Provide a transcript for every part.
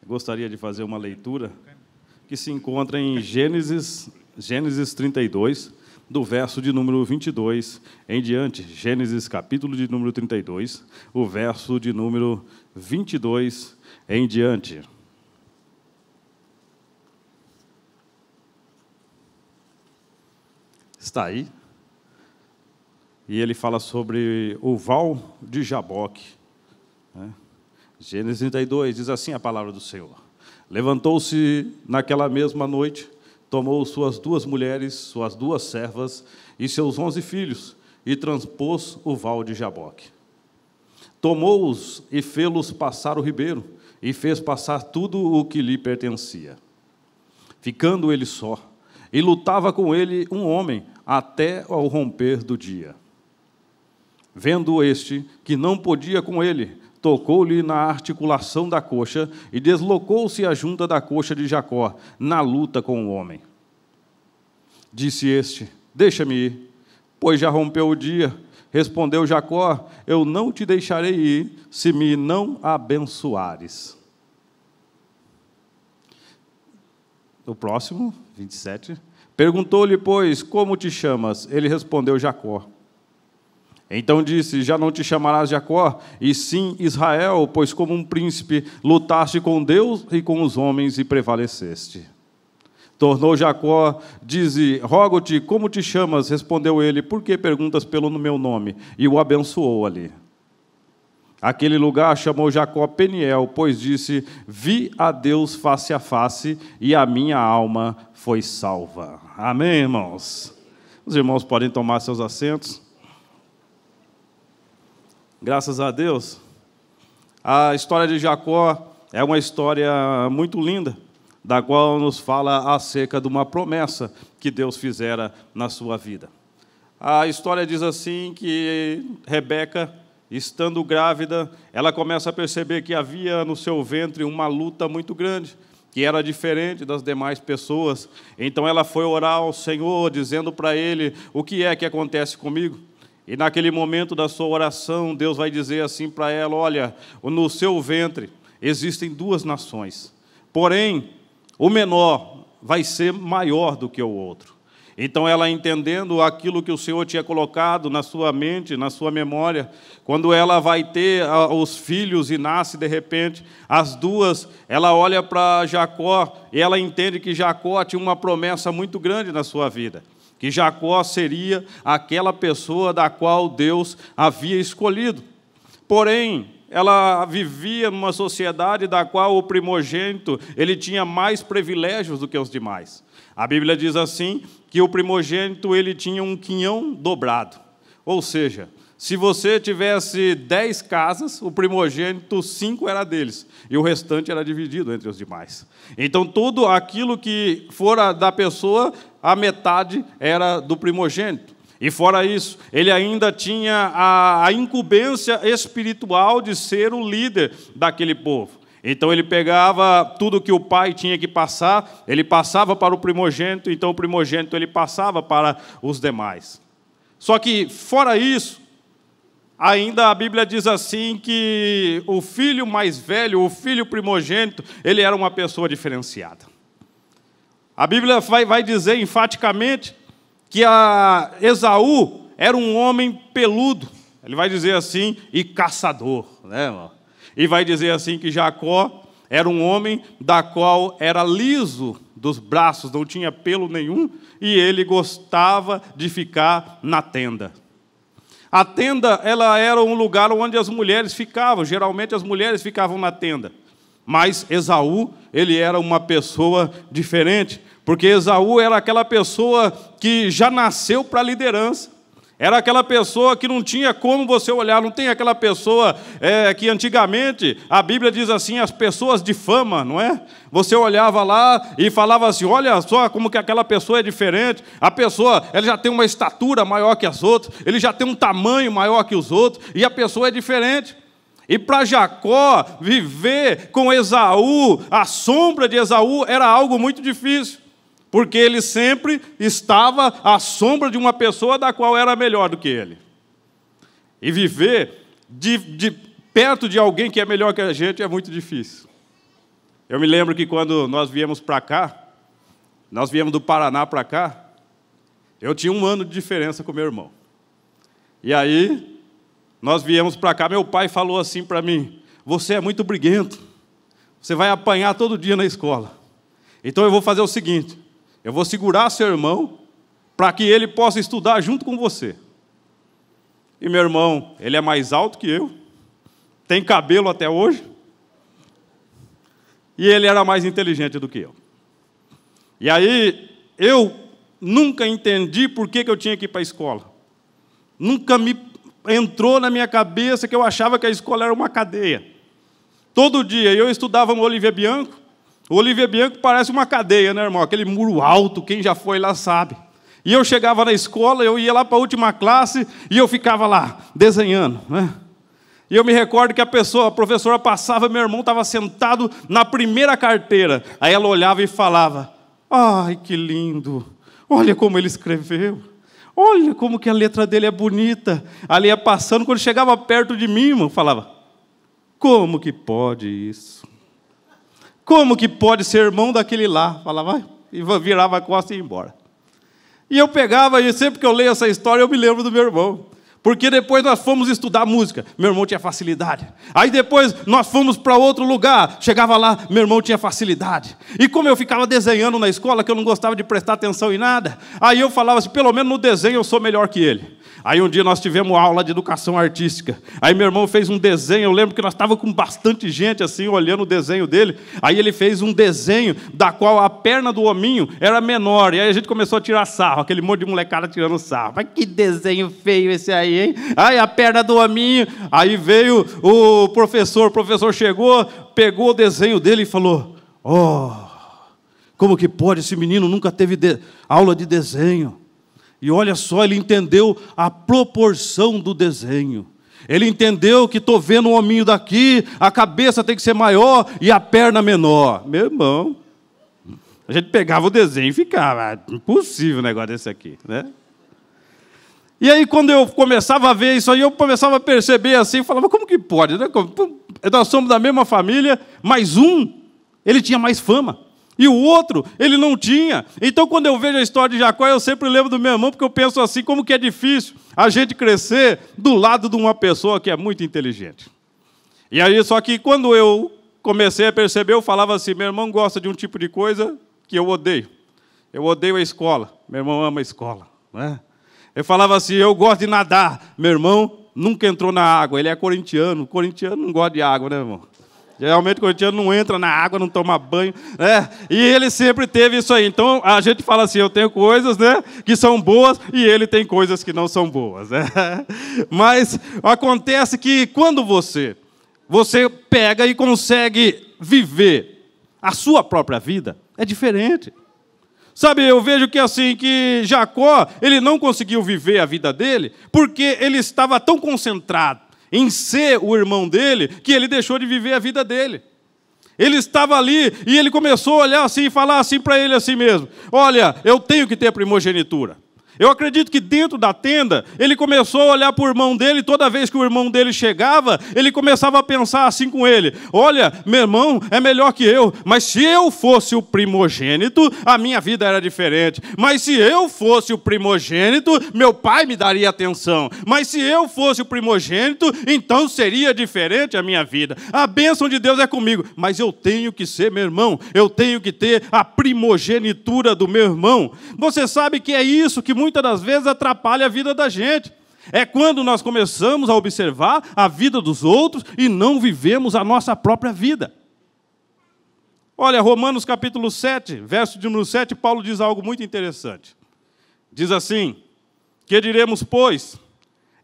Gostaria de fazer uma leitura que se encontra em Gênesis 32, do verso de número 22 em diante. Gênesis, capítulo de número 32, o verso de número 22 em diante. Está aí. E ele fala sobre o val de Jaboque. Gênesis 32, diz assim a palavra do Senhor. Levantou-se naquela mesma noite, tomou suas 2 mulheres, suas 2 servas e seus 11 filhos, e transpôs o val de Jaboque. Tomou-os e fê-los passar o ribeiro, e fez passar tudo o que lhe pertencia. Ficando ele só, e lutava com ele um homem, até ao romper do dia. Vendo este que não podia com ele, tocou-lhe na articulação da coxa e deslocou-se a junta da coxa de Jacó, na luta com o homem. Disse este: deixa-me ir, pois já rompeu o dia. Respondeu Jacó: eu não te deixarei ir, se me não abençoares. O próximo, 27. Perguntou-lhe, pois, como te chamas? Ele respondeu: Jacó. Então disse: já não te chamarás Jacó, e sim Israel, pois como um príncipe lutaste com Deus e com os homens e prevaleceste. Tornou Jacó, dize: rogo-te, como te chamas? Respondeu ele: por que perguntas pelo meu nome? E o abençoou ali. Aquele lugar chamou Jacó Peniel, pois disse: vi a Deus face a face, e a minha alma foi salva. Amém, irmãos? Os irmãos podem tomar seus assentos. Graças a Deus, a história de Jacó é uma história muito linda, da qual nos fala acerca de uma promessa que Deus fizera na sua vida. A história diz assim que Rebeca, estando grávida, ela começa a perceber que havia no seu ventre uma luta muito grande, que era diferente das demais pessoas. Então ela foi orar ao Senhor, dizendo para Ele: o que é que acontece comigo? E naquele momento da sua oração, Deus vai dizer assim para ela: olha, no seu ventre existem 2 nações, porém, o menor vai ser maior do que o outro. Então ela, entendendo aquilo que o Senhor tinha colocado na sua mente, na sua memória, quando ela vai ter os filhos e nasce de repente, as 2, ela olha para Jacó e ela entende que Jacó tinha uma promessa muito grande na sua vida, que Jacó seria aquela pessoa da qual Deus havia escolhido. Porém, ela vivia numa sociedade da qual o primogênito ele tinha mais privilégios do que os demais. A Bíblia diz assim, que o primogênito ele tinha um quinhão dobrado. Ou seja, se você tivesse 10 casas, o primogênito 5 era deles, e o restante era dividido entre os demais. Então, tudo aquilo que fora da pessoa, a metade era do primogênito. E fora isso, ele ainda tinha a incumbência espiritual de ser o líder daquele povo. Então ele pegava tudo que o pai tinha que passar, ele passava para o primogênito, então o primogênito ele passava para os demais. Só que, fora isso, ainda a Bíblia diz assim que o filho mais velho, o filho primogênito, ele era uma pessoa diferenciada. A Bíblia vai dizer enfaticamente que Esaú era um homem peludo, ele vai dizer assim, e caçador, né, irmão? E vai dizer assim que Jacó era um homem da qual era liso dos braços, não tinha pelo nenhum, e ele gostava de ficar na tenda. A tenda ela era um lugar onde as mulheres ficavam, geralmente as mulheres ficavam na tenda. Mas Esaú, ele era uma pessoa diferente, porque Esaú era aquela pessoa que já nasceu para a liderança. Era aquela pessoa que não tinha como você olhar, não tem aquela pessoa que antigamente, a Bíblia diz assim, as pessoas de fama, não é? Você olhava lá e falava assim, olha só como que aquela pessoa é diferente, a pessoa ela já tem uma estatura maior que as outras, ele já tem um tamanho maior que os outros, e a pessoa é diferente. E para Jacó viver com Esaú, a sombra de Esaú era algo muito difícil. Porque ele sempre estava à sombra de uma pessoa da qual era melhor do que ele. E viver de perto de alguém que é melhor que a gente é muito difícil. Eu me lembro que quando nós viemos para cá, nós viemos do Paraná para cá, eu tinha 1 ano de diferença com meu irmão. E aí, nós viemos para cá, meu pai falou assim para mim: você é muito briguento, você vai apanhar todo dia na escola. Então eu vou fazer o seguinte, eu vou segurar seu irmão para que ele possa estudar junto com você. E meu irmão, ele é mais alto que eu, tem cabelo até hoje, e ele era mais inteligente do que eu. E aí, eu nunca entendi por que eu tinha que ir para a escola. Nunca me entrou na minha cabeça que eu achava que a escola era uma cadeia. Todo dia eu estudava no Olivier Bianco. O Olivier Bianco parece uma cadeia, né, irmão? Aquele muro alto, quem já foi lá sabe. E eu chegava na escola, eu ia lá para a última classe e eu ficava lá, desenhando, né? E eu me recordo que a professora passava, meu irmão estava sentado na primeira carteira. Aí ela olhava e falava: ai, que lindo, olha como ele escreveu. Olha como que a letra dele é bonita. Ali ia passando, quando chegava perto de mim, irmão, falava: como que pode isso? Como que pode ser irmão daquele lá? Falava, e virava a costa e ia embora. E eu pegava, e sempre que eu leio essa história, eu me lembro do meu irmão. Porque depois nós fomos estudar música, meu irmão tinha facilidade. Aí depois nós fomos para outro lugar, chegava lá, meu irmão tinha facilidade. E como eu ficava desenhando na escola, que eu não gostava de prestar atenção em nada, aí eu falava assim, pelo menos no desenho eu sou melhor que ele. Aí um dia nós tivemos aula de educação artística. Aí meu irmão fez um desenho, eu lembro que nós estávamos com bastante gente assim, olhando o desenho dele. Aí ele fez um desenho da qual a perna do hominho era menor. E aí a gente começou a tirar sarro, aquele monte de molecada tirando sarro. Mas que desenho feio esse aí, hein? Aí a perna do hominho. Aí veio o professor chegou, pegou o desenho dele e falou: oh, como que pode, esse menino nunca teve aula de desenho. E olha só, ele entendeu a proporção do desenho. Ele entendeu que estou vendo um hominho daqui, a cabeça tem que ser maior e a perna menor. Meu irmão, a gente pegava o desenho e ficava, impossível um negócio desse aqui, né? E aí, quando eu começava a ver isso aí, eu começava a perceber assim, falava, como que pode, né? Nós somos da mesma família, mas ele tinha mais fama. E o outro, ele não tinha. Então, quando eu vejo a história de Jacó, eu sempre lembro do meu irmão, porque eu penso assim, como que é difícil a gente crescer do lado de uma pessoa que é muito inteligente. E aí, só que quando eu comecei a perceber, eu falava assim, meu irmão gosta de um tipo de coisa que eu odeio. Eu odeio a escola. Meu irmão ama a escola, né? Eu falava assim, eu gosto de nadar. Meu irmão nunca entrou na água. Ele é corintiano. Corintiano não gosta de água, né, irmão? Geralmente o corintiano não entra na água, não toma banho, né? E ele sempre teve isso aí. Então a gente fala assim, eu tenho coisas, né, que são boas e ele tem coisas que não são boas, né? Mas acontece que quando você pega e consegue viver a sua própria vida, é diferente. Sabe, eu vejo que assim, que Jacó, ele não conseguiu viver a vida dele porque ele estava tão concentrado em ser o irmão dele, que ele deixou de viver a vida dele. Ele estava ali e ele começou a olhar assim e falar assim para ele assim mesmo, olha, eu tenho que ter primogenitura. Eu acredito que dentro da tenda, ele começou a olhar para o irmão dele, toda vez que o irmão dele chegava, ele começava a pensar assim com ele, olha, meu irmão é melhor que eu, mas se eu fosse o primogênito, a minha vida era diferente. Mas se eu fosse o primogênito, meu pai me daria atenção. Mas se eu fosse o primogênito, então seria diferente a minha vida. A bênção de Deus é comigo, mas eu tenho que ser meu irmão, eu tenho que ter a primogenitura do meu irmão. Você sabe que é isso que muitas das vezes atrapalha a vida da gente. É quando nós começamos a observar a vida dos outros e não vivemos a nossa própria vida. Olha, Romanos capítulo 7, verso de número 7, Paulo diz algo muito interessante. Diz assim, que diremos, pois,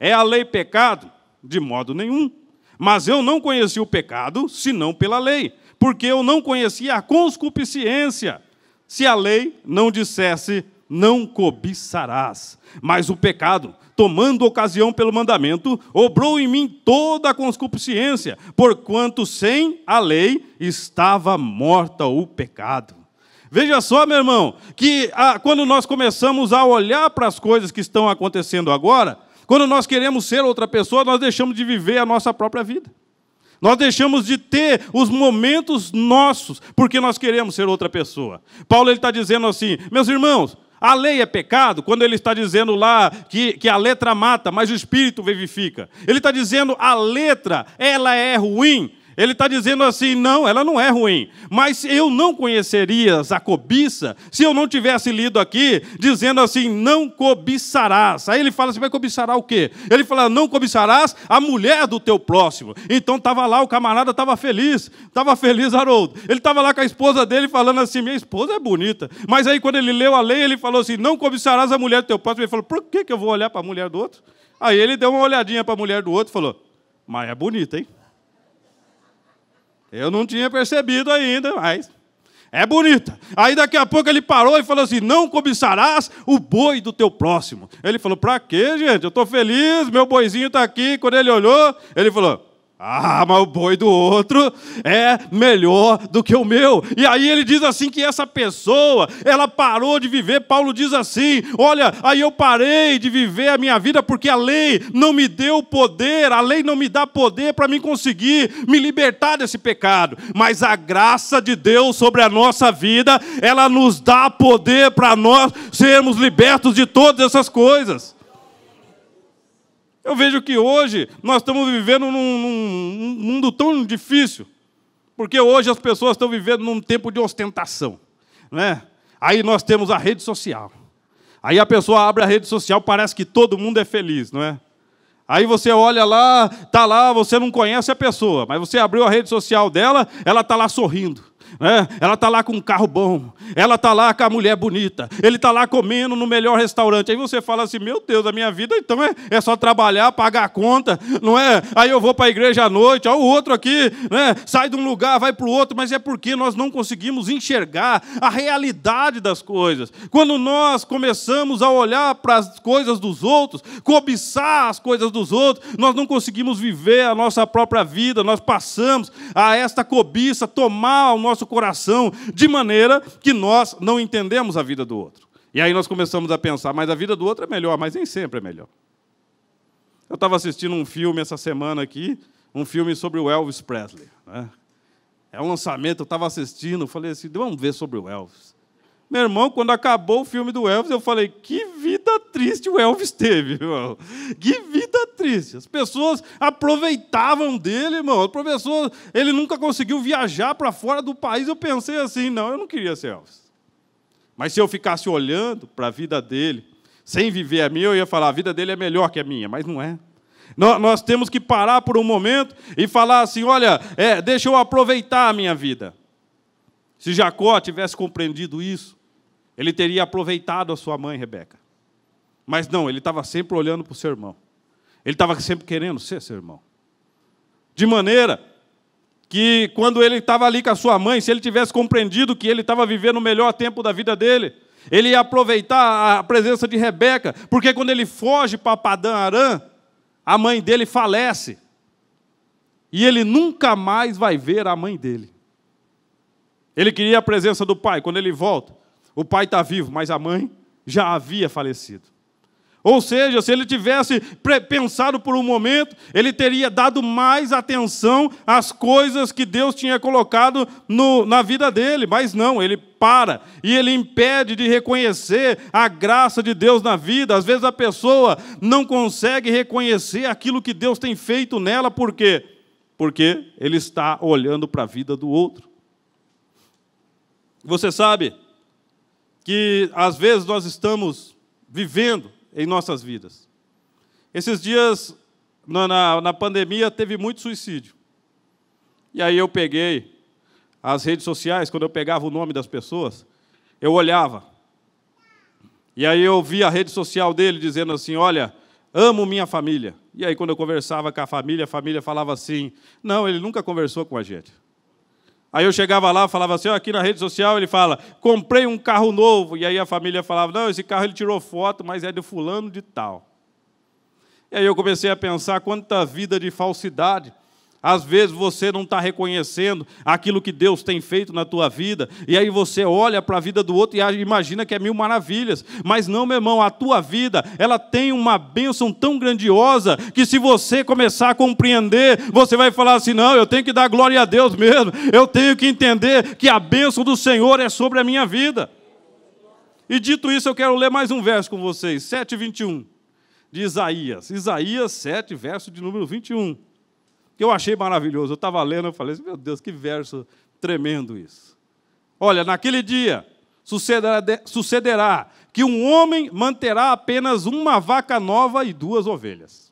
é a lei pecado? De modo nenhum. Mas eu não conheci o pecado, senão pela lei, porque eu não conhecia a concupiscência, se a lei não dissesse, não cobiçarás. Mas o pecado, tomando ocasião pelo mandamento, obrou em mim toda a concupiscência, porquanto sem a lei estava morta o pecado. Veja só, meu irmão, que quando nós começamos a olhar para as coisas que estão acontecendo agora, quando nós queremos ser outra pessoa, nós deixamos de viver a nossa própria vida. Nós deixamos de ter os momentos nossos, porque nós queremos ser outra pessoa. Paulo está dizendo assim, meus irmãos, a lei é pecado, quando ele está dizendo lá que a letra mata, mas o Espírito vivifica. Ele está dizendo a letra, ela é ruim. Ele está dizendo assim, não, ela não é ruim. Mas eu não conheceria a cobiça se eu não tivesse lido aqui, dizendo assim, não cobiçarás. Aí ele fala, você vai cobiçar o quê? Ele fala, não cobiçarás a mulher do teu próximo. Então estava lá, o camarada estava feliz, Haroldo. Ele estava lá com a esposa dele falando assim, minha esposa é bonita. Mas aí quando ele leu a lei, ele falou assim, não cobiçarás a mulher do teu próximo. Ele falou, por que eu vou olhar para a mulher do outro? Aí ele deu uma olhadinha para a mulher do outro e falou, mas é bonita, hein? Eu não tinha percebido ainda, mas é bonita. Aí daqui a pouco ele parou e falou assim, não cobiçarás o boi do teu próximo. Ele falou, para quê, gente? Eu estou feliz, meu boizinho está aqui. Quando ele olhou, ele falou, mas o boi do outro é melhor do que o meu. E aí ele diz assim que essa pessoa, ela parou de viver. Paulo diz assim, olha, aí eu parei de viver a minha vida porque a lei não me deu poder, a lei não me dá poder para mim conseguir me libertar desse pecado. Mas a graça de Deus sobre a nossa vida, ela nos dá poder para nós sermos libertos de todas essas coisas. Eu vejo que hoje nós estamos vivendo num mundo tão difícil, porque hoje as pessoas estão vivendo num tempo de ostentação, né? Aí nós temos a rede social. Aí a pessoa abre a rede social, parece que todo mundo é feliz, não é? Aí você olha lá, está lá, você não conhece a pessoa, mas você abriu a rede social dela, ela está lá sorrindo. Ela está lá com um carro bom, ela está lá com a mulher bonita, ele está lá comendo no melhor restaurante. Aí você fala assim, meu Deus, a minha vida então é só trabalhar, pagar a conta, não é? Aí eu vou para a igreja à noite, ó, o outro aqui, né? Sai de um lugar, vai para o outro, mas é porque nós não conseguimos enxergar a realidade das coisas. Quando nós começamos a olhar para as coisas dos outros, cobiçar as coisas dos outros, nós não conseguimos viver a nossa própria vida, nós passamos a esta cobiça tomar o nosso coração, de maneira que nós não entendemos a vida do outro. E aí nós começamos a pensar, mas a vida do outro é melhor, mas nem sempre é melhor. Eu estava assistindo um filme essa semana aqui, um filme sobre o Elvis Presley, né? É um lançamento, eu estava assistindo, falei assim, vamos ver sobre o Elvis. Meu irmão, quando acabou o filme do Elvis, eu falei, que vida triste o Elvis teve, irmão. Que vida triste. As pessoas aproveitavam dele, irmão. As pessoas, ele nunca conseguiu viajar para fora do país. Eu pensei assim, não, eu não queria ser Elvis. Mas se eu ficasse olhando para a vida dele, sem viver a minha, eu ia falar, a vida dele é melhor que a minha, mas não é. Nós temos que parar por um momento e falar assim, olha, deixa eu aproveitar a minha vida. Se Jacó tivesse compreendido isso, ele teria aproveitado a sua mãe, Rebeca. Mas não, ele estava sempre olhando para o seu irmão. Ele estava sempre querendo ser seu irmão. De maneira que, quando ele estava ali com a sua mãe, se ele tivesse compreendido que ele estava vivendo o melhor tempo da vida dele, ele ia aproveitar a presença de Rebeca, porque quando ele foge para Padã-Arã, a mãe dele falece. E ele nunca mais vai ver a mãe dele. Ele queria a presença do pai. Quando ele volta, o pai está vivo, mas a mãe já havia falecido. Ou seja, se ele tivesse pensado por um momento, ele teria dado mais atenção às coisas que Deus tinha colocado na vida dele. Mas não, ele para e ele impede de reconhecer a graça de Deus na vida. Às vezes a pessoa não consegue reconhecer aquilo que Deus tem feito nela. Por quê? Porque ele está olhando para a vida do outro. Você sabe que, às vezes, nós estamos vivendo em nossas vidas. Esses dias, na pandemia, teve muito suicídio. E aí eu peguei as redes sociais, quando eu pegava o nome das pessoas, eu olhava. E aí eu via a rede social dele dizendo assim, olha, amo minha família. E aí, quando eu conversava com a família falava assim, não, ele nunca conversou com a gente. Aí eu chegava lá e falava assim, aqui na rede social ele fala, comprei um carro novo. E aí a família falava, não, esse carro ele tirou foto, mas é de fulano de tal. E aí eu comecei a pensar quanta vida de falsidade Às vezes você não está reconhecendo aquilo que Deus tem feito na tua vida, e aí você olha para a vida do outro e imagina que é mil maravilhas. Mas não, meu irmão, a tua vida, ela tem uma bênção tão grandiosa, que se você começar a compreender, você vai falar assim, não, eu tenho que dar glória a Deus mesmo, eu tenho que entender que a bênção do Senhor é sobre a minha vida. E dito isso, eu quero ler mais um verso com vocês, 7:21, de Isaías. Isaías 7, verso de número 21. Que eu achei maravilhoso. Eu estava lendo, eu falei assim, meu Deus, que verso tremendo isso. Olha, naquele dia sucederá que um homem manterá apenas uma vaca nova e 2 ovelhas.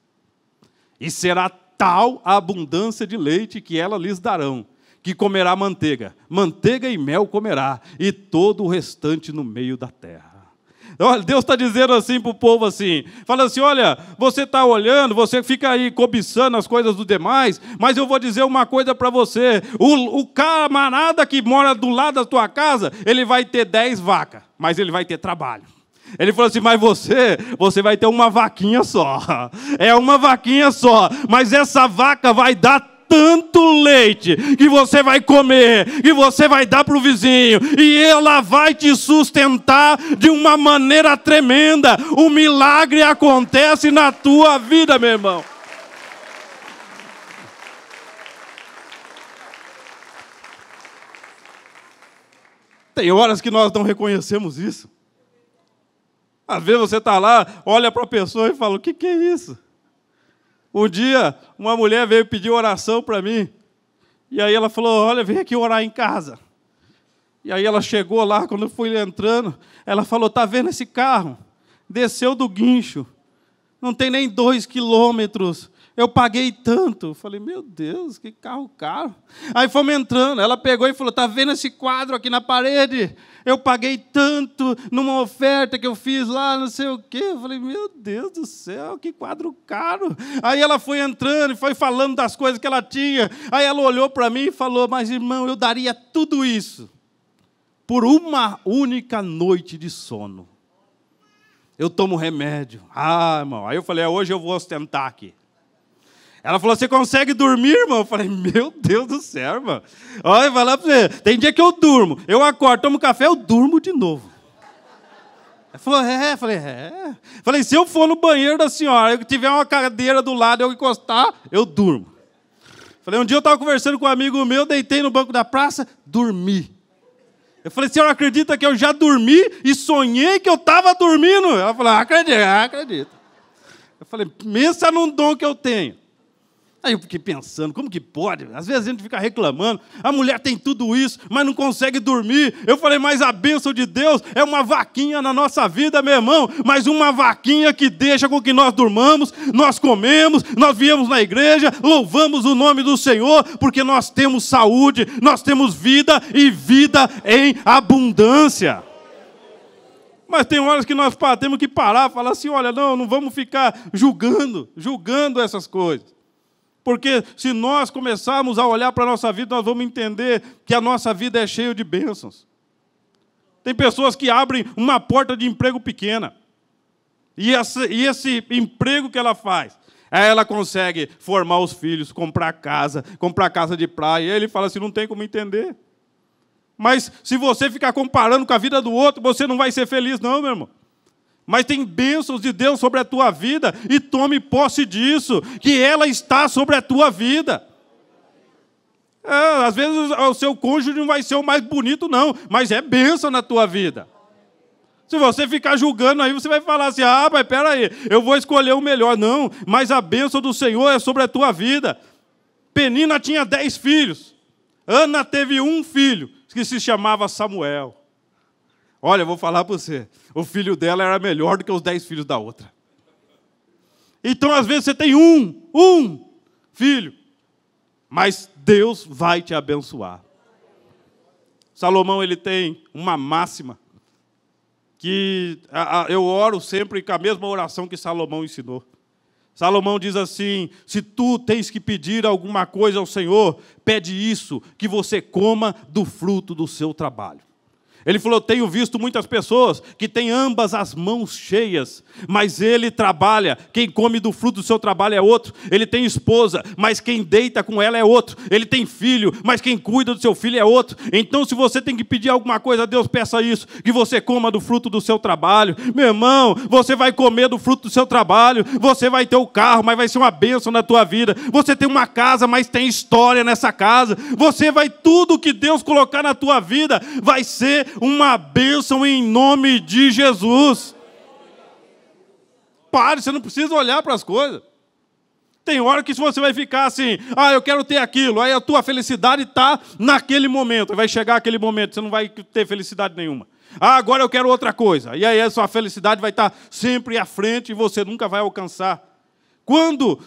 E será tal a abundância de leite que elas lhes darão, que comerá manteiga e mel comerá, e todo o restante no meio da terra. Olha, Deus está dizendo assim para o povo assim, fala assim, olha, você está olhando, você fica aí cobiçando as coisas dos demais, mas eu vou dizer uma coisa para você, o camarada que mora do lado da tua casa, ele vai ter 10 vacas, mas ele vai ter trabalho. Ele falou assim, mas você vai ter uma vaquinha só, é uma vaquinha só, mas essa vaca vai dar tanto leite que você vai comer, que você vai dar para o vizinho, e ela vai te sustentar de uma maneira tremenda. O milagre acontece na tua vida, meu irmão. Tem horas que nós não reconhecemos isso. Às vezes você está lá, olha para a pessoa e fala, o que é isso? Um dia, uma mulher veio pedir oração para mim, e aí ela falou, olha, vem aqui orar em casa. E aí ela chegou lá, quando eu fui entrando, ela falou, está vendo esse carro? Desceu do guincho, não tem nem 2 quilômetros, eu paguei tanto. Eu falei, meu Deus, que carro caro. Aí fomos entrando, ela pegou e falou, está vendo esse quadro aqui na parede? Eu paguei tanto numa oferta que eu fiz lá, não sei o quê. Eu falei, meu Deus do céu, que quadro caro. Aí ela foi entrando e foi falando das coisas que ela tinha. Aí ela olhou para mim e falou, mas irmão, eu daria tudo isso por uma única noite de sono. Eu tomo remédio. Ah, irmão. Aí eu falei, hoje eu vou ostentar aqui. Ela falou, você consegue dormir, irmão? Eu falei, meu Deus do céu, irmão. Olha, vai lá para você. Tem dia que eu durmo. Eu acordo, tomo café, eu durmo de novo. Ela falou, Falei, Falei, se eu for no banheiro da senhora, eu tiver uma cadeira do lado, eu encostar, eu durmo. Falei, um dia eu estava conversando com um amigo meu, deitei no banco da praça, dormi. Eu falei, senhora acredita que eu já dormi e sonhei que eu estava dormindo? Ela falou, acredito. Eu falei, pensa num dom que eu tenho. Aí eu fiquei pensando, como que pode? Às vezes a gente fica reclamando, a mulher tem tudo isso, mas não consegue dormir. Eu falei, mas a bênção de Deus é uma vaquinha na nossa vida, meu irmão, mas uma vaquinha que deixa com que nós durmamos, nós comemos, nós viemos na igreja, louvamos o nome do Senhor, porque nós temos saúde, nós temos vida e vida em abundância. Mas tem horas que nós temos que parar, falar assim, olha, não vamos ficar julgando essas coisas. Porque se nós começarmos a olhar para a nossa vida, nós vamos entender que a nossa vida é cheia de bênçãos. Tem pessoas que abrem uma porta de emprego pequena. E esse emprego que ela faz, ela consegue formar os filhos, comprar casa de praia. E ele fala assim, não tem como entender. Mas se você ficar comparando com a vida do outro, você não vai ser feliz não, meu irmão. Mas tem bênçãos de Deus sobre a tua vida, e tome posse disso, que ela está sobre a tua vida. Às vezes o seu cônjuge não vai ser o mais bonito, não, mas é bênção na tua vida. Se você ficar julgando aí, você vai falar assim, mas peraí, eu vou escolher o melhor. Não, mas a bênção do Senhor é sobre a tua vida. Penina tinha 10 filhos. Ana teve um filho, que se chamava Samuel. Olha, eu vou falar para você, o filho dela era melhor do que os 10 filhos da outra. Então, às vezes, você tem um filho, mas Deus vai te abençoar. Salomão, ele tem uma máxima, que eu oro sempre com a mesma oração que Salomão ensinou. Salomão diz assim, se tu tens que pedir alguma coisa ao Senhor, pede isso, que você coma do fruto do seu trabalho. Ele falou, tenho visto muitas pessoas que têm ambas as mãos cheias, mas ele trabalha, quem come do fruto do seu trabalho é outro. Ele tem esposa, mas quem deita com ela é outro. Ele tem filho, mas quem cuida do seu filho é outro. Então, se você tem que pedir alguma coisa a Deus, peça isso, que você coma do fruto do seu trabalho. Meu irmão, você vai comer do fruto do seu trabalho, você vai ter o carro, mas vai ser uma bênção na tua vida. Você tem uma casa, mas tem história nessa casa. Você vai, tudo que Deus colocar na tua vida, vai ser uma bênção em nome de Jesus. Pare, você não precisa olhar para as coisas. Tem hora que você vai ficar assim, eu quero ter aquilo, aí a tua felicidade está naquele momento, vai chegar aquele momento, você não vai ter felicidade nenhuma. Agora eu quero outra coisa, e aí a sua felicidade vai estar sempre à frente e você nunca vai alcançar. Quando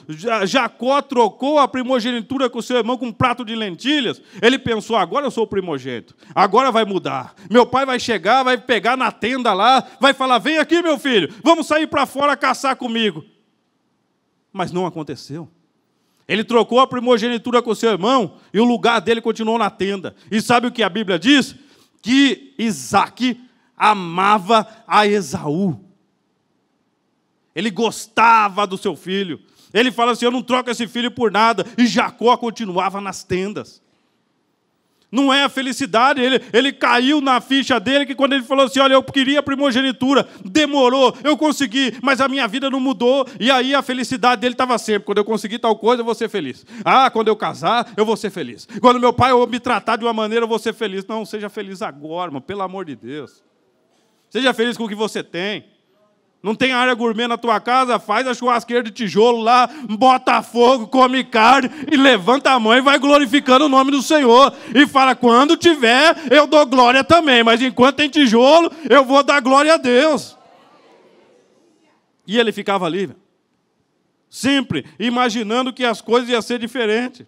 Jacó trocou a primogenitura com seu irmão com um prato de lentilhas, ele pensou, agora eu sou o primogênito, agora vai mudar. Meu pai vai chegar, vai pegar na tenda lá, vai falar, vem aqui meu filho, vamos sair para fora caçar comigo. Mas não aconteceu. Ele trocou a primogenitura com seu irmão e o lugar dele continuou na tenda. E sabe o que a Bíblia diz? Que Isaac amava a Esaú. Ele gostava do seu filho. Ele fala assim, eu não troco esse filho por nada. E Jacó continuava nas tendas. Não é a felicidade. Ele caiu na ficha dele, que quando ele falou assim, olha, eu queria a primogenitura, demorou, eu consegui, mas a minha vida não mudou. E aí a felicidade dele estava sempre, quando eu conseguir tal coisa, eu vou ser feliz. Quando eu casar, eu vou ser feliz. Quando meu pai me tratar de uma maneira, eu vou ser feliz. Não, seja feliz agora, irmão, pelo amor de Deus. Seja feliz com o que você tem. Não tem área gourmet na tua casa? Faz a churrasqueira de tijolo lá, bota fogo, come carne e levanta a mão e vai glorificando o nome do Senhor. E fala, quando tiver, eu dou glória também, mas enquanto tem tijolo, eu vou dar glória a Deus. E ele ficava ali, sempre imaginando que as coisas iam ser diferentes.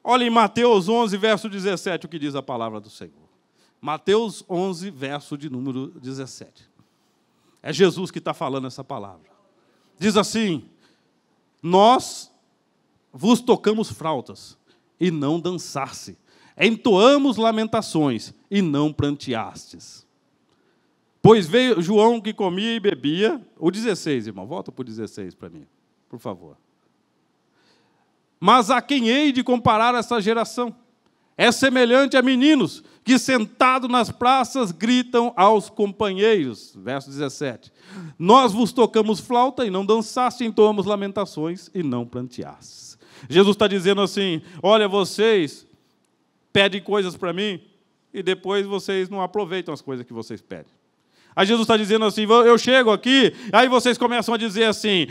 Olha em Mateus 11, verso 17, o que diz a palavra do Senhor. Mateus 11, verso de número 17. É Jesus que está falando essa palavra. Diz assim, nós vos tocamos flautas e não dançaste. Entoamos lamentações e não pranteastes. Pois veio João que comia e bebia. O 16, irmão, volta para o 16 para mim, por favor. Mas a quem hei de comparar essa geração? É semelhante a meninos que, sentados nas praças, gritam aos companheiros. Verso 17. Nós vos tocamos flauta e não dançaste, entoamos lamentações e não pranteastes. Jesus está dizendo assim, olha, vocês pedem coisas para mim e depois vocês não aproveitam as coisas que vocês pedem. Aí Jesus está dizendo assim, eu chego aqui, aí vocês começam a dizer assim,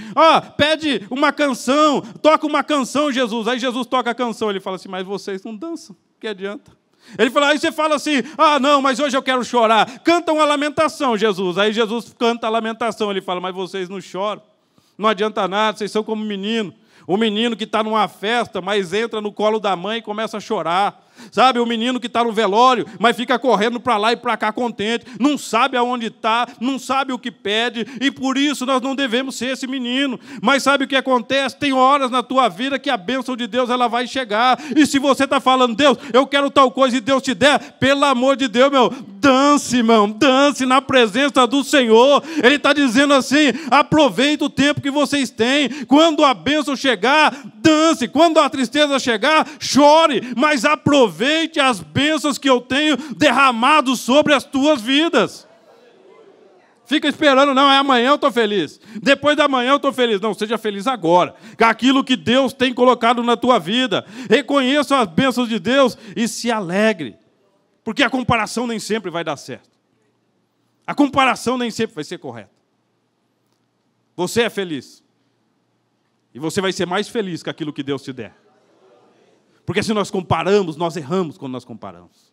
pede uma canção, toca uma canção, Jesus. Aí Jesus toca a canção, ele fala assim, mas vocês não dançam, que adianta? Ele fala, aí você fala assim, não, mas hoje eu quero chorar. Canta uma lamentação, Jesus. Aí Jesus canta a lamentação, ele fala, mas vocês não choram, não adianta nada, vocês são como menino. O menino que está numa festa, mas entra no colo da mãe e começa a chorar. Sabe, o menino que está no velório, mas fica correndo para lá e para cá contente, não sabe aonde está, não sabe o que pede, e por isso nós não devemos ser esse menino. Mas sabe o que acontece? Tem horas na tua vida que a bênção de Deus ela vai chegar, e se você está falando, Deus, eu quero tal coisa, e Deus te der, pelo amor de Deus, meu, dance, irmão, dance na presença do Senhor. Ele está dizendo assim, aproveita o tempo que vocês têm, quando a bênção chegar, dance, quando a tristeza chegar, chore, mas aproveite as bênçãos que eu tenho derramado sobre as tuas vidas. Fica esperando, não, amanhã eu estou feliz, depois da manhã eu estou feliz. Não, seja feliz agora, com aquilo que Deus tem colocado na tua vida. Reconheça as bênçãos de Deus e se alegre, porque a comparação nem sempre vai dar certo. A comparação nem sempre vai ser correta. Você é feliz, e você vai ser mais feliz com aquilo que Deus te der. Porque se nós comparamos, nós erramos quando nós comparamos.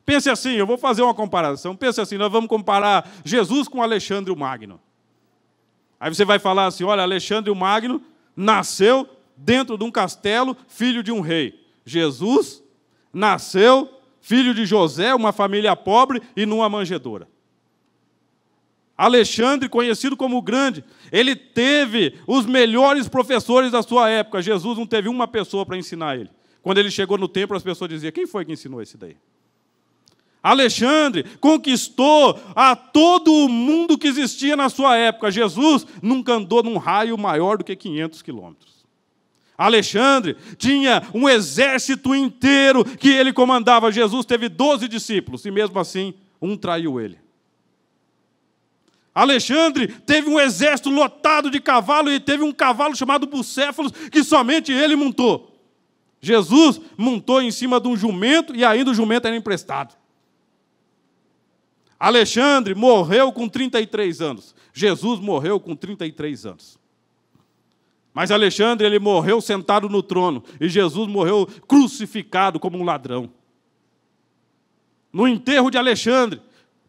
Pense assim, eu vou fazer uma comparação. Pense assim, nós vamos comparar Jesus com Alexandre o Magno. Aí você vai falar assim, olha, Alexandre o Magno nasceu dentro de um castelo, filho de um rei. Jesus nasceu filho de José, uma família pobre e numa manjedoura. Alexandre, conhecido como o Grande, ele teve os melhores professores da sua época. Jesus não teve uma pessoa para ensinar ele. Quando ele chegou no templo, as pessoas diziam, quem foi que ensinou esse daí? Alexandre conquistou a todo o mundo que existia na sua época. Jesus nunca andou num raio maior do que 500 quilômetros. Alexandre tinha um exército inteiro que ele comandava. Jesus teve 12 discípulos e mesmo assim, um traiu ele. Alexandre teve um exército lotado de cavalo e teve um cavalo chamado Bucéfalos que somente ele montou. Jesus montou em cima de um jumento e ainda o jumento era emprestado. Alexandre morreu com 33 anos. Jesus morreu com 33 anos. Mas Alexandre, ele morreu sentado no trono. E Jesus morreu crucificado como um ladrão. No enterro de Alexandre,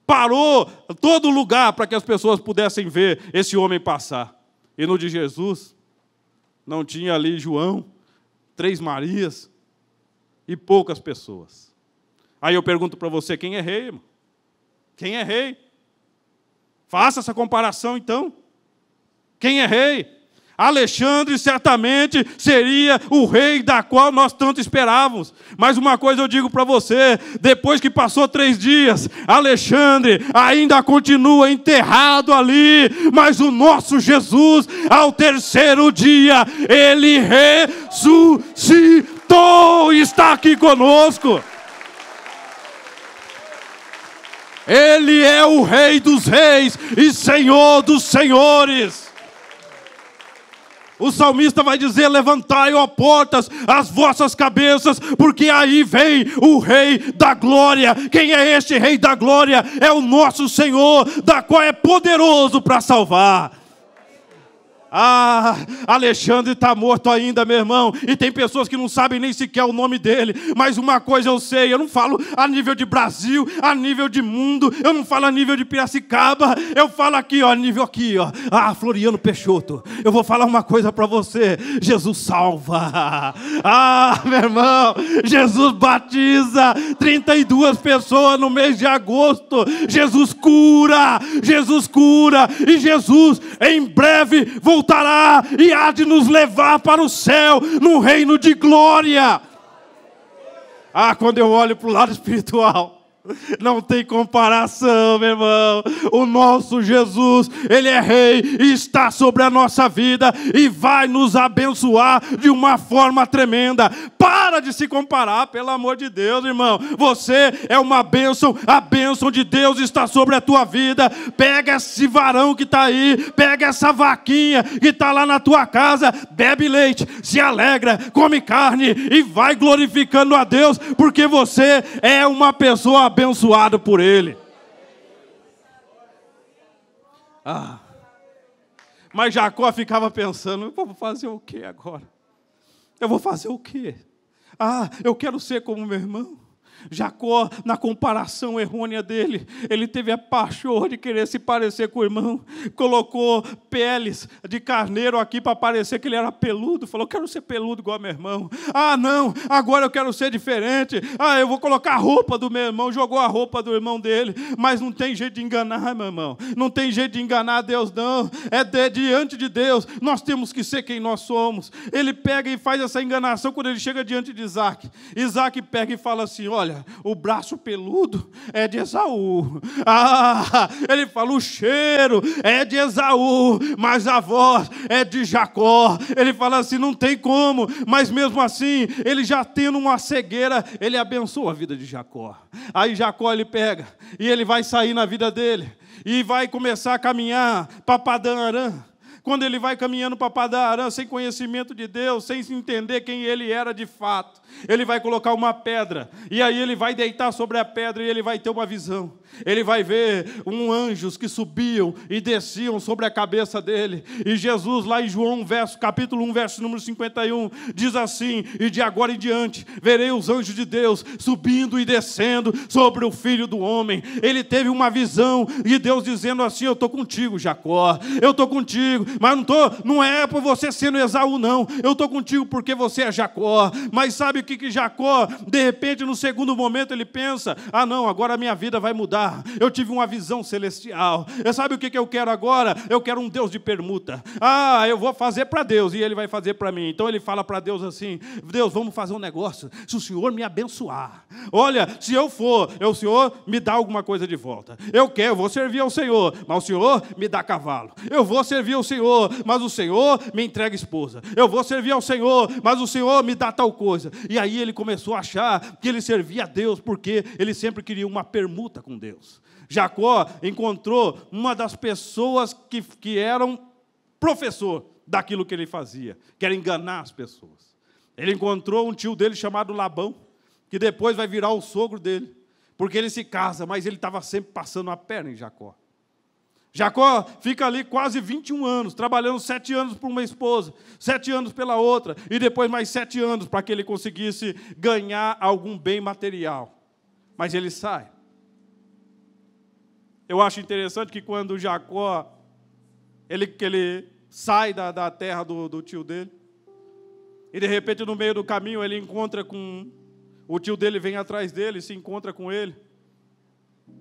parou todo lugar para que as pessoas pudessem ver esse homem passar. E no de Jesus, não tinha ali João, 3 Marias e poucas pessoas. Aí eu pergunto para você, quem é rei, irmão? Quem é rei? Faça essa comparação, então. Quem é rei? Alexandre certamente seria o rei da qual nós tanto esperávamos. Mas uma coisa eu digo para você, depois que passou 3 dias, Alexandre ainda continua enterrado ali, mas o nosso Jesus, ao 3º dia, ele ressuscitou e está aqui conosco. Ele é o Rei dos Reis e Senhor dos Senhores. O salmista vai dizer, levantai, ó portas, as vossas cabeças, porque aí vem o Rei da Glória. Quem é este Rei da Glória? É o nosso Senhor, da qual é poderoso para salvar. Alexandre está morto ainda, meu irmão, e tem pessoas que não sabem nem sequer o nome dele, mas uma coisa eu sei, eu não falo a nível de Brasil, a nível de mundo, eu não falo a nível de Piracicaba, eu falo aqui, ó, a nível aqui, ó, Floriano Peixoto. Eu vou falar uma coisa para você, Jesus salva, meu irmão, Jesus batiza 32 pessoas no mês de agosto, Jesus cura, e Jesus em breve voltará e há de nos levar para o céu, no reino de glória. Quando eu olho para o lado espiritual, não tem comparação, meu irmão. O nosso Jesus, ele é rei e está sobre a nossa vida e vai nos abençoar de uma forma tremenda. Para de se comparar, pelo amor de Deus, irmão. Você é uma bênção, a bênção de Deus está sobre a tua vida. Pega esse varão que está aí, pega essa vaquinha que está lá na tua casa, bebe leite, se alegra, come carne e vai glorificando a Deus, porque você é uma pessoa abençoado por Ele. Mas Jacó ficava pensando, eu vou fazer o que agora? Eu vou fazer o quê? Eu quero ser como meu irmão. Jacó, na comparação errônea dele, ele teve a pachorra de querer se parecer com o irmão, colocou peles de carneiro aqui para parecer que ele era peludo, falou, quero ser peludo igual meu irmão. Não, agora eu quero ser diferente, eu vou colocar a roupa do meu irmão, jogou a roupa do irmão dele, mas não tem jeito de enganar, meu irmão, não tem jeito de enganar Deus não, diante de Deus, nós temos que ser quem nós somos. Ele pega e faz essa enganação quando ele chega diante de Isaac. Isaac pega e fala assim, olha, o braço peludo é de Esaú. Ele fala, o cheiro é de Esaú, mas a voz é de Jacó. Ele fala assim, não tem como, mas mesmo assim, ele já tendo uma cegueira, ele abençoa a vida de Jacó. Aí Jacó ele pega e ele vai sair na vida dele e vai começar a caminhar para Padã-Arã. Quando ele vai caminhando para Padã-Arã, sem conhecimento de Deus, sem entender quem ele era de fato, ele vai colocar uma pedra, e aí ele vai deitar sobre a pedra e ele vai ter uma visão. Ele vai ver anjos que subiam e desciam sobre a cabeça dele. E Jesus, lá em João, capítulo 1, verso número 51, diz assim, e de agora em diante, verei os anjos de Deus subindo e descendo sobre o Filho do Homem. Ele teve uma visão, e Deus dizendo assim, eu estou contigo, Jacó, eu estou contigo, mas não é por você sendo Esaú, não, eu estou contigo porque você é Jacó. Mas sabe o que Jacó, de repente, no segundo momento, ele pensa, não, agora a minha vida vai mudar. mudar. Eu tive uma visão celestial. Sabe o que eu quero agora? Eu quero um Deus de permuta. Eu vou fazer para Deus e Ele vai fazer para mim. Então ele fala para Deus assim: Deus, vamos fazer um negócio. Se o Senhor me abençoar, olha, se eu for, o Senhor me dá alguma coisa de volta. Eu vou servir ao Senhor, mas o Senhor me dá cavalo. Eu vou servir ao Senhor, mas o Senhor me entrega esposa. Eu vou servir ao Senhor, mas o Senhor me dá tal coisa. E aí ele começou a achar que ele servia a Deus, porque ele sempre queria uma permuta com Deus. Jacó encontrou uma das pessoas que eram professor daquilo que ele fazia, que era enganar as pessoas. Ele encontrou um tio dele chamado Labão, que depois vai virar o sogro dele, porque ele se casa, mas ele estava sempre passando a perna em Jacó. Jacó fica ali quase 21 anos, trabalhando 7 anos por uma esposa, 7 anos pela outra, e depois mais 7 anos para que ele conseguisse ganhar algum bem material. Mas ele sai. Eu acho interessante que quando Jacó, ele sai da terra do tio dele, e de repente no meio do caminho ele encontra com... O tio dele vem atrás dele, se encontra com ele.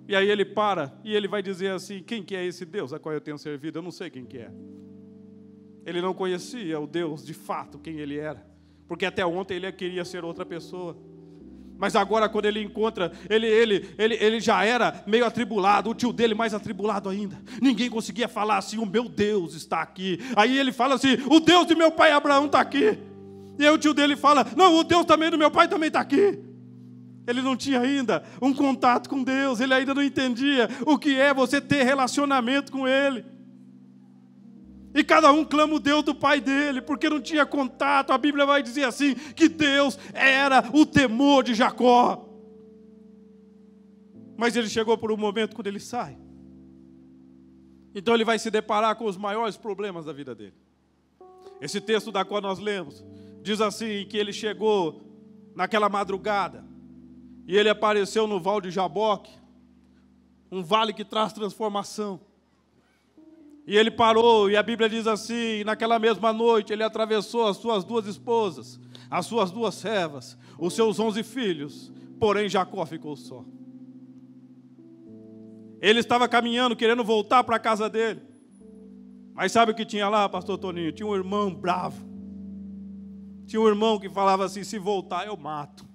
E aí ele para e ele vai dizer assim: quem que é esse Deus a qual eu tenho servido? Eu não sei quem que é. Ele não conhecia o Deus de fato, quem ele era. Porque até ontem ele queria ser outra pessoa. Mas agora quando ele encontra, ele já era meio atribulado, o tio dele mais atribulado ainda. Ninguém conseguia falar assim: o meu Deus está aqui. Aí ele fala assim: o Deus de meu pai Abraão está aqui. E aí o tio dele fala: não, o Deus também do meu pai também está aqui. Ele não tinha ainda um contato com Deus, ele ainda não entendia o que é você ter relacionamento com Ele. E cada um clama o Deus do pai dele, porque não tinha contato. A Bíblia vai dizer assim, que Deus era o temor de Jacó. Mas ele chegou por um momento quando ele sai. Então ele vai se deparar com os maiores problemas da vida dele. Esse texto da qual nós lemos, diz assim, que ele chegou naquela madrugada, e ele apareceu no Val de Jaboque, um vale que traz transformação. E ele parou, e a Bíblia diz assim, naquela mesma noite, ele atravessou as suas 2 esposas, as suas 2 servas, os seus 11 filhos, porém Jacó ficou só. Ele estava caminhando, querendo voltar para a casa dele. Mas sabe o que tinha lá, pastor Toninho? Tinha um irmão bravo. Tinha um irmão que falava assim: se voltar eu mato.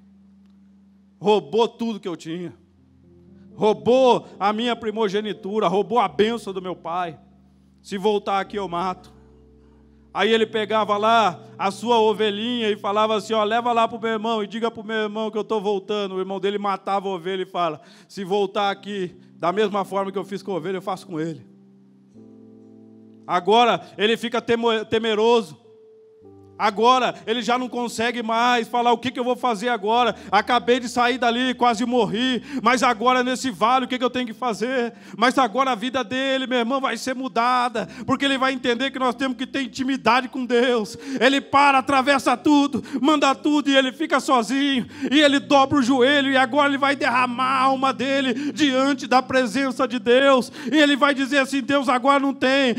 Roubou tudo que eu tinha. Roubou a minha primogenitura, roubou a bênção do meu pai. Se voltar aqui eu mato. Aí ele pegava lá a sua ovelhinha e falava assim: ó, leva lá para o meu irmão e diga para o meu irmão que eu estou voltando. O irmão dele matava a ovelha e fala: se voltar aqui, da mesma forma que eu fiz com a ovelha, eu faço com ele. Agora ele fica temeroso. Agora ele já não consegue mais falar: o que eu vou fazer agora? Acabei de sair dali, quase morri, mas agora nesse vale o que eu tenho que fazer? Mas agora a vida dele, meu irmão, vai ser mudada, porque ele vai entender que nós temos que ter intimidade com Deus. Ele atravessa tudo, manda tudo, e ele fica sozinho, e ele dobra o joelho, e agora ele vai derramar a alma dele diante da presença de Deus, e ele vai dizer assim: Deus, agora não tem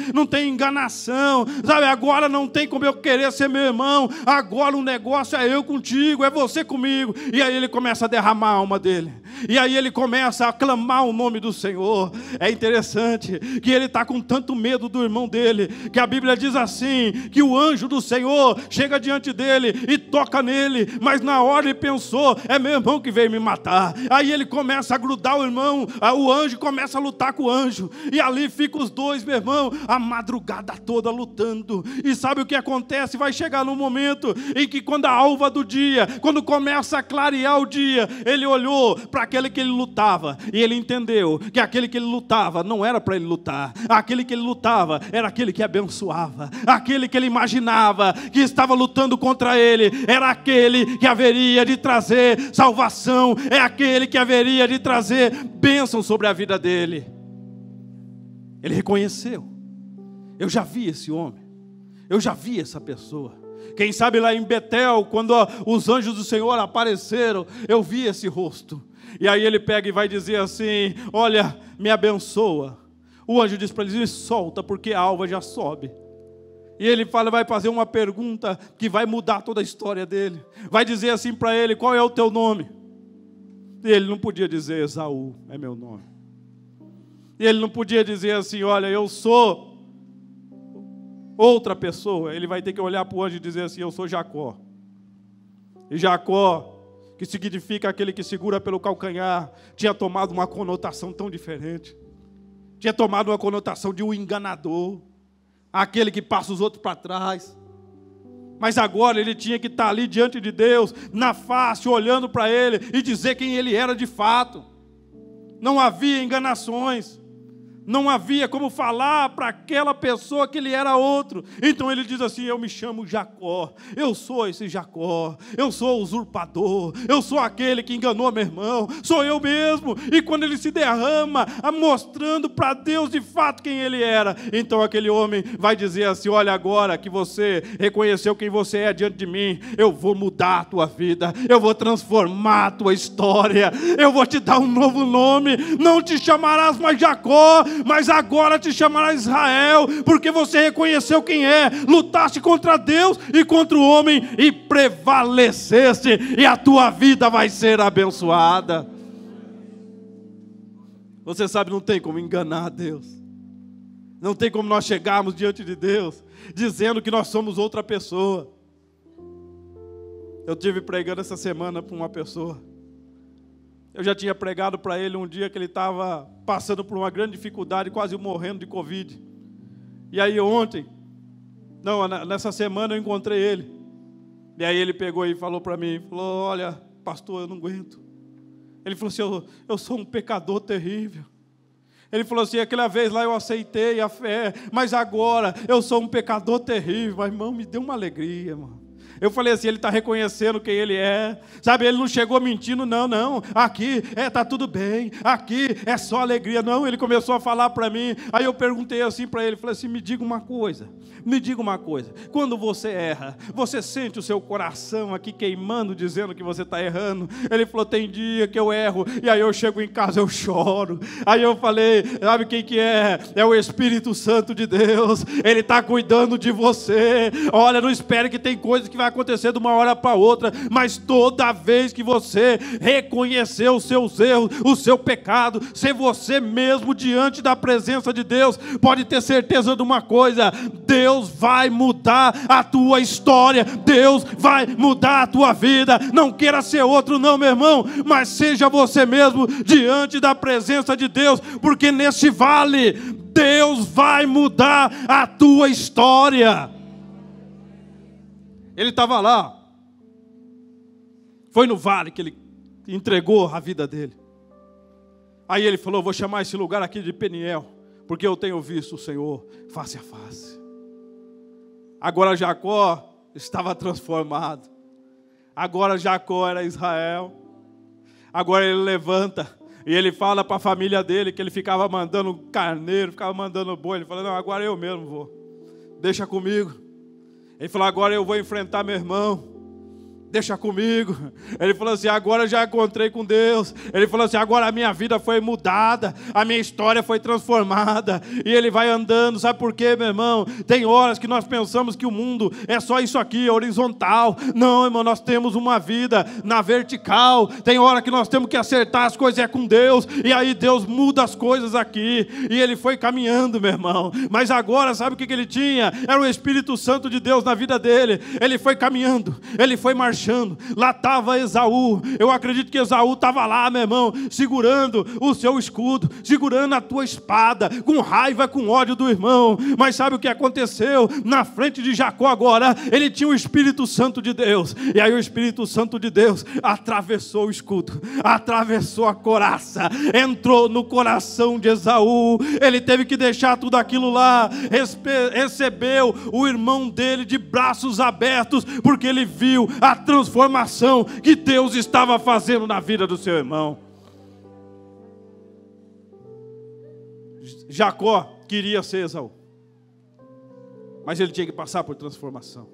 enganação, sabe? Agora não tem como eu querer ser meu irmão, agora o negócio é eu contigo, é você comigo. E aí ele começa a derramar a alma dele, e aí ele começa a clamar o nome do Senhor. É interessante que ele está com tanto medo do irmão dele, que a Bíblia diz assim, que o anjo do Senhor chega diante dele e toca nele, mas na hora ele pensou: é meu irmão que veio me matar. Aí ele começa a grudar o irmão, o anjo começa a lutar com o anjo, e ali ficam os dois, meu irmão, a madrugada toda lutando. E sabe o que acontece? Vai chegar num momento em que, quando a alva do dia, quando começa a clarear o dia, ele olhou para aquele que ele lutava, e ele entendeu que aquele que ele lutava não era para ele lutar. Aquele que ele lutava era aquele que abençoava. Aquele que ele imaginava que estava lutando contra ele era aquele que haveria de trazer salvação, é aquele que haveria de trazer bênção sobre a vida dele. Ele reconheceu: eu já vi esse homem, eu já vi essa pessoa. Quem sabe lá em Betel, quando os anjos do Senhor apareceram, eu vi esse rosto. E aí ele pega e vai dizer assim: olha, me abençoa. O anjo diz para ele: solta, porque a alva já sobe. E ele vai fazer uma pergunta que vai mudar toda a história dele. Vai dizer assim para ele: qual é o teu nome? E ele não podia dizer: Esaú é meu nome. E ele não podia dizer assim, olha, eu sou outra pessoa. Ele vai ter que olhar para o anjo e dizer assim, eu sou Jacó. E Jacó, que significa aquele que segura pelo calcanhar, tinha tomado uma conotação tão diferente. Tinha tomado uma conotação de um enganador, aquele que passa os outros para trás. Mas agora ele tinha que estar ali diante de Deus, na face, olhando para ele e dizer quem ele era de fato. Não havia enganações. Não havia como falar para aquela pessoa que ele era outro. Então ele diz assim, eu me chamo Jacó, eu sou esse Jacó, eu sou o usurpador, eu sou aquele que enganou meu irmão, sou eu mesmo. E quando ele se derrama, mostrando para Deus de fato quem ele era, então aquele homem vai dizer assim, olha, agora que você reconheceu quem você é diante de mim, eu vou mudar a tua vida, eu vou transformar a tua história, eu vou te dar um novo nome, não te chamarás mais Jacó, mas agora te chamarás Israel, porque você reconheceu quem é, lutaste contra Deus e contra o homem e prevaleceste, e a tua vida vai ser abençoada. Você sabe, não tem como enganar Deus, não tem como nós chegarmos diante de Deus dizendo que nós somos outra pessoa. Eu estive pregando essa semana para uma pessoa. Eu já tinha pregado para ele um dia que ele estava passando por uma grande dificuldade, quase morrendo de Covid. E aí nessa semana eu encontrei ele. E aí ele pegou e falou para mim, falou, olha, pastor, eu não aguento. Ele falou assim, eu sou um pecador terrível. Ele falou assim, aquela vez lá eu aceitei a fé, mas agora eu sou um pecador terrível. Mas, irmão, me deu uma alegria, irmão. Eu falei assim, ele está reconhecendo quem ele é. Sabe, ele não chegou mentindo, não. Aqui está tudo bem. Aqui é só alegria. Não, ele começou a falar para mim. Aí eu perguntei assim para ele, falei assim, me diga uma coisa. Quando você erra, você sente o seu coração aqui queimando, dizendo que você está errando? Ele falou, tem dia que eu erro, e aí eu chego em casa, eu choro. Aí eu falei, sabe quem que é? É o Espírito Santo de Deus. Ele está cuidando de você. Olha, não espere que tem coisas que vai acontecer de uma hora para outra, mas toda vez que você reconhecer os seus erros, o seu pecado, ser você mesmo diante da presença de Deus, pode ter certeza de uma coisa, Deus vai mudar a tua história, Deus vai mudar a tua vida. Não queira ser outro não, meu irmão, mas seja você mesmo diante da presença de Deus, porque nesse vale, Deus vai mudar a tua história. Ele estava lá, foi no vale que ele entregou a vida dele. Aí ele falou, vou chamar esse lugar aqui de Peniel, porque eu tenho visto o Senhor face a face. Agora Jacó estava transformado, agora Jacó era Israel. Agora ele levanta e ele fala para a família dele que ele ficava mandando carneiro, ficava mandando boi. Ele falou, não, agora eu mesmo vou, deixa comigo. Ele falou, agora eu vou enfrentar meu irmão, deixa comigo. Ele falou assim, agora eu já encontrei com Deus. Ele falou assim, agora a minha vida foi mudada, a minha história foi transformada. E ele vai andando, sabe por quê, meu irmão? Tem horas que nós pensamos que o mundo é só isso aqui, horizontal. Não, irmão, nós temos uma vida na vertical. Tem hora que nós temos que acertar as coisas com Deus, e aí Deus muda as coisas aqui. E ele foi caminhando, meu irmão. Mas agora, sabe o que ele tinha? Era o Espírito Santo de Deus na vida dele. Ele foi caminhando, ele foi marchando. Lá estava Esaú. Eu acredito que Esaú estava lá, meu irmão, segurando o seu escudo, segurando a tua espada, com raiva, com ódio do irmão. Mas sabe o que aconteceu? Na frente de Jacó agora, ele tinha o Espírito Santo de Deus. E aí o Espírito Santo de Deus atravessou o escudo, atravessou a couraça, entrou no coração de Esaú. Ele teve que deixar tudo aquilo lá, recebeu o irmão dele de braços abertos, porque ele viu a transformação que Deus estava fazendo na vida do seu irmão. Jacó queria ser Esaú, mas ele tinha que passar por transformação.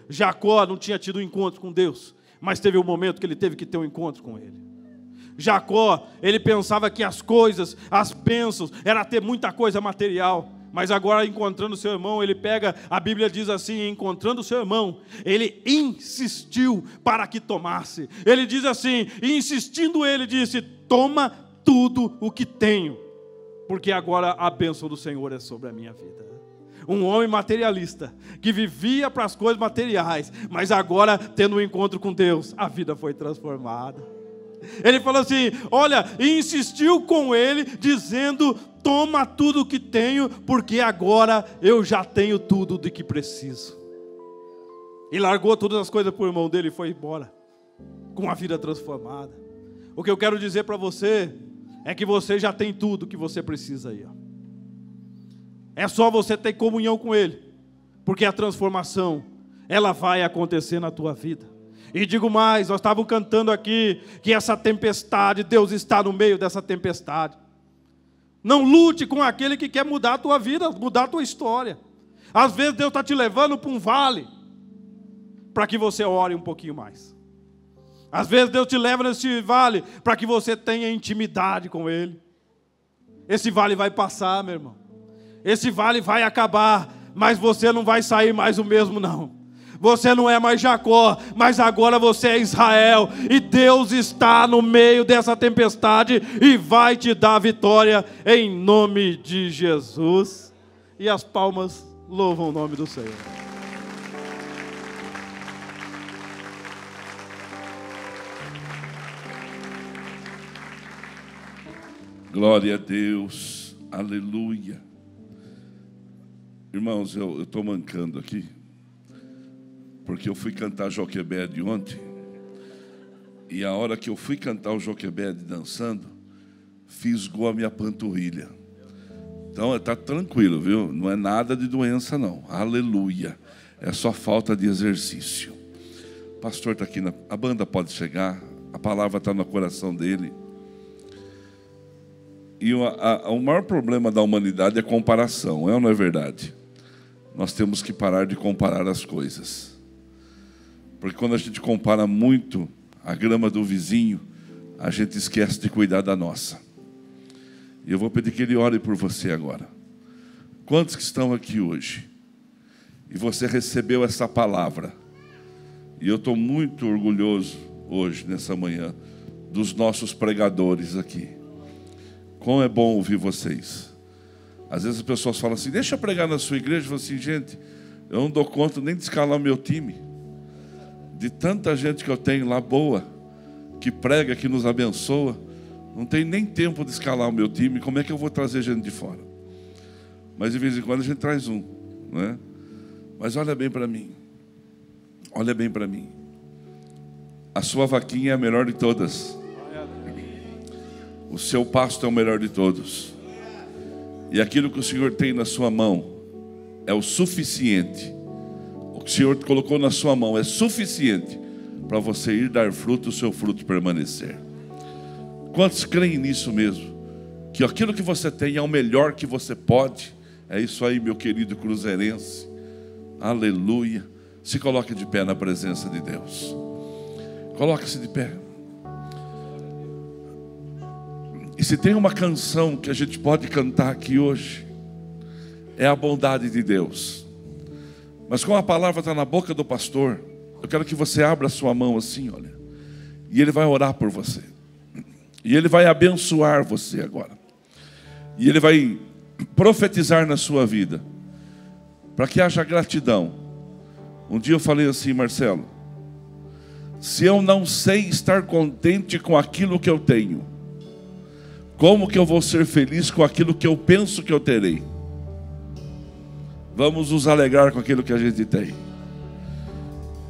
Jacó não tinha tido um encontro com Deus, mas teve um momento que ele teve que ter um encontro com ele. Jacó, ele pensava que as coisas, as bênçãos, era ter muita coisa material. Mas agora, encontrando seu irmão, ele pega, a Bíblia diz assim, encontrando seu irmão, ele insistiu para que tomasse. Ele diz assim, e insistindo ele disse, toma tudo o que tenho, porque agora a bênção do Senhor é sobre a minha vida. Um homem materialista, que vivia para as coisas materiais, mas agora, tendo um encontro com Deus, a vida foi transformada. Ele falou assim, olha, e insistiu com ele, dizendo, toma tudo o que tenho, porque agora eu já tenho tudo de que preciso. E largou todas as coisas para o irmão dele e foi embora, com a vida transformada. O que eu quero dizer para você, é que você já tem tudo que você precisa aí, ó. É só você ter comunhão com Ele, porque a transformação, ela vai acontecer na tua vida. E digo mais, nós estávamos cantando aqui, que essa tempestade, Deus está no meio dessa tempestade. Não lute com aquele que quer mudar a tua vida, mudar a tua história. Às vezes Deus está te levando para um vale, para que você ore um pouquinho mais. Às vezes Deus te leva nesse vale, para que você tenha intimidade com Ele. Esse vale vai passar, meu irmão. Esse vale vai acabar, mas você não vai sair mais o mesmo, não. Você não é mais Jacó, mas agora você é Israel. E Deus está no meio dessa tempestade e vai te dar vitória em nome de Jesus. E as palmas louvam o nome do Senhor. Glória a Deus, aleluia. Irmãos, eu estou mancando aqui, porque eu fui cantar Joquebede ontem, e a hora que eu fui cantar o Joquebede dançando, fisgou a minha panturrilha. Então está tranquilo, viu? Não é nada de doença não, aleluia. É só falta de exercício. O pastor está aqui, a banda pode chegar, a palavra está no coração dele. E o maior problema da humanidade é comparação, é ou não é verdade? Nós temos que parar de comparar as coisas. Porque quando a gente compara muito a grama do vizinho, a gente esquece de cuidar da nossa. E eu vou pedir que ele ore por você agora. Quantos que estão aqui hoje? E você recebeu essa palavra. E eu estou muito orgulhoso hoje, nessa manhã, dos nossos pregadores aqui. Como é bom ouvir vocês. Às vezes as pessoas falam assim, deixa eu pregar na sua igreja. Eu falo assim, gente, eu não dou conta nem de escalar o meu time. De tanta gente que eu tenho lá boa, que prega, que nos abençoa, não tem nem tempo de escalar o meu time. Como é que eu vou trazer gente de fora? Mas de vez em quando a gente traz um, né? Mas olha bem para mim. Olha bem para mim. A sua vaquinha é a melhor de todas. O seu pasto é o melhor de todos. E aquilo que o Senhor tem na sua mão é o suficiente. O que o Senhor colocou na sua mão é suficiente para você ir dar fruto, o seu fruto permanecer. Quantos creem nisso mesmo? Que aquilo que você tem é o melhor que você pode? É isso aí, meu querido cruzeirense. Aleluia. Se coloque de pé na presença de Deus. Coloque-se de pé. E se tem uma canção que a gente pode cantar aqui hoje, é a bondade de Deus. Mas como a palavra está na boca do pastor, eu quero que você abra a sua mão assim, olha. E ele vai orar por você. E ele vai abençoar você agora. E ele vai profetizar na sua vida, para que haja gratidão. Um dia eu falei assim, Marcelo, se eu não sei estar contente com aquilo que eu tenho, como que eu vou ser feliz com aquilo que eu penso que eu terei? Vamos nos alegrar com aquilo que a gente tem.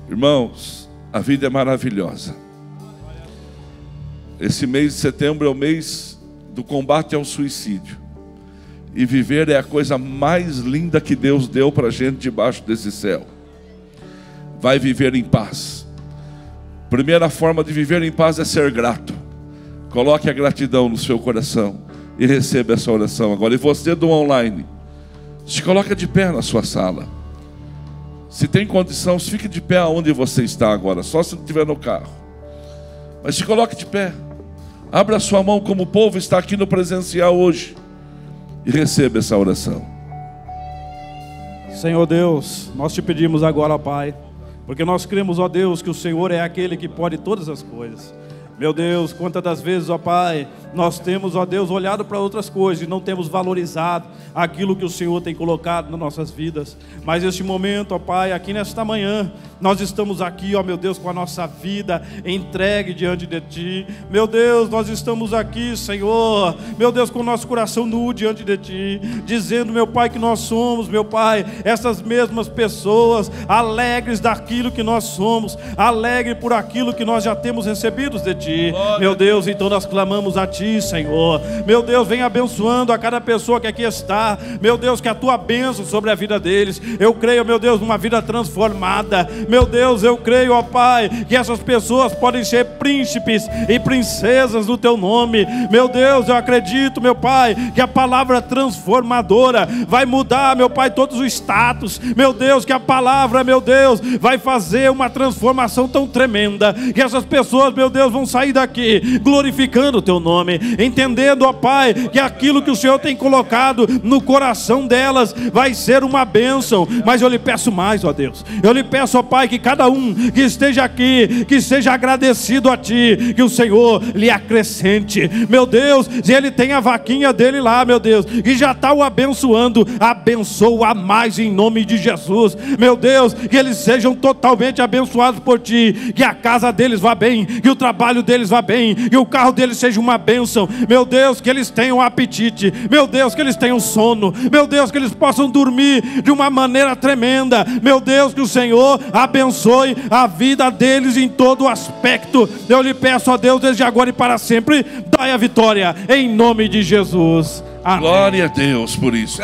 Irmãos, a vida é maravilhosa. Esse mês de setembro é o mês do combate ao suicídio. E viver é a coisa mais linda que Deus deu para a gente debaixo desse céu. Vai viver em paz. Primeira forma de viver em paz é ser grato. Coloque a gratidão no seu coração e receba essa oração agora. E você do online, se coloca de pé na sua sala. Se tem condição, fique de pé onde você está agora, só se não estiver no carro. Mas se coloque de pé. Abra a sua mão como o povo está aqui no presencial hoje e receba essa oração. Senhor Deus, nós te pedimos agora, Pai, porque nós cremos, ó Deus, que o Senhor é aquele que pode todas as coisas. Meu Deus, quantas das vezes, ó Pai, nós temos, ó Deus, olhado para outras coisas e não temos valorizado aquilo que o Senhor tem colocado nas nossas vidas. Mas neste momento, ó Pai, aqui nesta manhã, nós estamos aqui, ó meu Deus, com a nossa vida entregue diante de Ti. Meu Deus, nós estamos aqui, Senhor, meu Deus, com o nosso coração nu diante de Ti, dizendo, meu Pai, que nós somos, meu Pai, essas mesmas pessoas, alegres daquilo que nós somos, alegres por aquilo que nós já temos recebido de Ti. Meu Deus, então nós clamamos a Ti, Senhor. Meu Deus, vem abençoando a cada pessoa que aqui está. Meu Deus, que a Tua bênção sobre a vida deles. Eu creio, meu Deus, numa vida transformada. Meu Deus, eu creio, ó Pai, que essas pessoas podem ser príncipes e princesas no Teu nome. Meu Deus, eu acredito, meu Pai, que a palavra transformadora vai mudar, meu Pai, todos os status. Meu Deus, que a palavra, meu Deus, vai fazer uma transformação tão tremenda, que essas pessoas, meu Deus, vão sair daqui glorificando o Teu nome, entendendo, ó Pai, que aquilo que o Senhor tem colocado no coração delas vai ser uma bênção. Mas eu lhe peço mais, ó Deus, eu lhe peço, ó Pai, que cada um que esteja aqui, que seja agradecido a Ti, que o Senhor lhe acrescente. Meu Deus, se ele tem a vaquinha dele lá, meu Deus, e já está o abençoando, abençoa mais em nome de Jesus. Meu Deus, que eles sejam totalmente abençoados por Ti, que a casa deles vá bem, que o trabalho deles vá bem, que o carro deles seja uma bênção. Meu Deus, que eles tenham apetite. Meu Deus, que eles tenham sono. Meu Deus, que eles possam dormir de uma maneira tremenda. Meu Deus, que o Senhor abençoe a vida deles em todo aspecto. Eu lhe peço, ó Deus, desde agora e para sempre, dai a vitória em nome de Jesus. Amém. Glória a Deus por isso.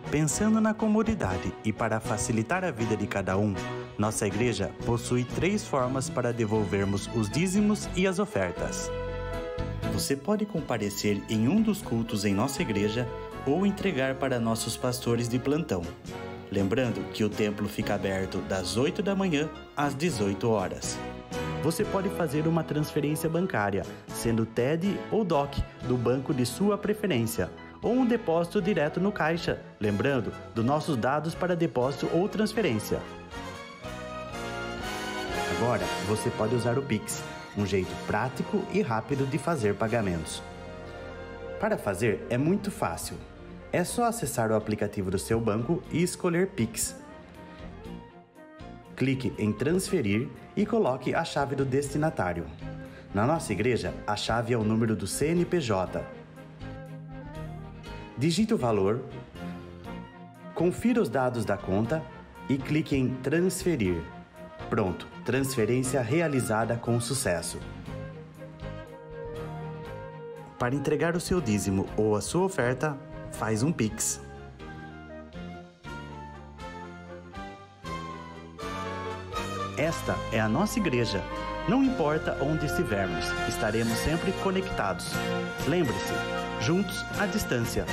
Pensando na comunidade e para facilitar a vida de cada um, nossa igreja possui 3 formas para devolvermos os dízimos e as ofertas. Você pode comparecer em um dos cultos em nossa igreja ou entregar para nossos pastores de plantão. Lembrando que o templo fica aberto das 8 da manhã às 18 horas. Você pode fazer uma transferência bancária, sendo TED ou DOC, do banco de sua preferência, ou um depósito direto no caixa, lembrando dos nossos dados para depósito ou transferência. Agora, você pode usar o Pix, um jeito prático e rápido de fazer pagamentos. Para fazer é muito fácil. É só acessar o aplicativo do seu banco e escolher Pix. Clique em transferir e coloque a chave do destinatário. Na nossa igreja, a chave é o número do CNPJ. Digite o valor, confira os dados da conta e clique em transferir. Pronto, transferência realizada com sucesso. Para entregar o seu dízimo ou a sua oferta, faz um Pix. Esta é a nossa igreja. Não importa onde estivermos, estaremos sempre conectados. Lembre-se, juntos à distância.